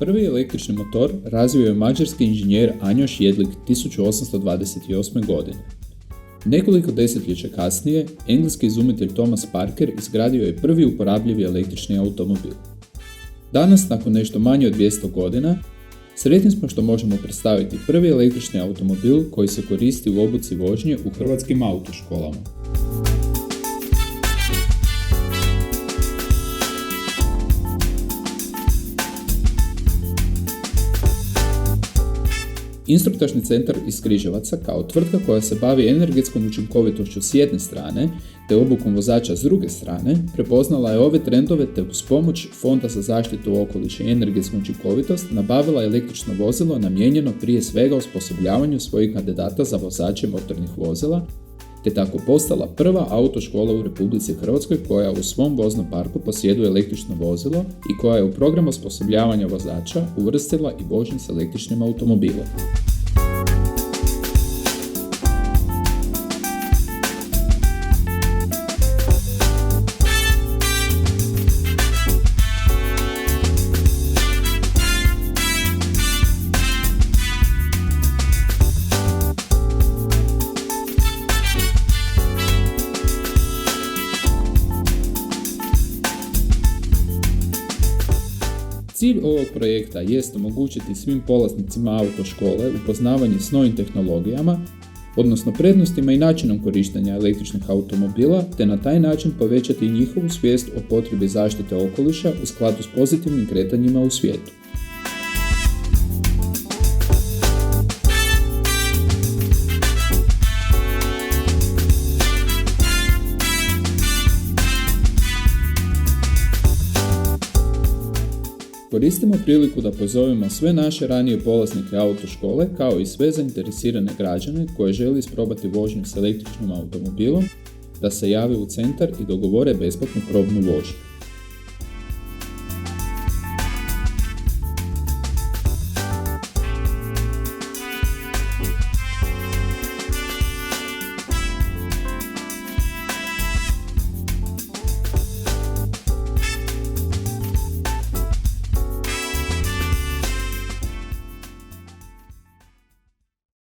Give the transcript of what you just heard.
Prvi električni motor razvio je mađarski inženjer Anjoš Jedlik 1828. godine. Nekoliko desetljeća kasnije, engleski izumitelj Thomas Parker izgradio je prvi uporabljivi električni automobil. Danas, nakon nešto manje od 200 godina, sretni smo što možemo predstaviti prvi električni automobil koji se koristi u obuci vožnje u hrvatskim autoškolama. Instruktažni centar iz Križevaca, kao tvrtka koja se bavi energetskom učinkovitošću s jedne strane te obukom vozača s druge strane, prepoznala je ove trendove te uz pomoć Fonda za zaštitu okoliša i energetsku učinkovitost nabavila električno vozilo namijenjeno prije svega osposobljavanju svojih kandidata za vozače motornih vozila, te tako postala prva autoškola u Republici Hrvatskoj koja u svom voznom parku posjeduje električno vozilo i koja je u program osposobljavanja vozača uvrstila i vožnju s električnim automobilom. Cilj ovog projekta jest omogućiti svim polaznicima autoškole upoznavanje s novim tehnologijama, odnosno prednostima i načinom korištenja električnih automobila, te na taj način povećati njihovu svijest o potrebi zaštite okoliša u skladu s pozitivnim kretanjima u svijetu. Koristimo priliku da pozovemo sve naše ranije polaznike autoškole, kao i sve zainteresirane građane koje žele isprobati vožnju s električnim automobilom, da se jave u centar i dogovore besplatnu probnu vožnju.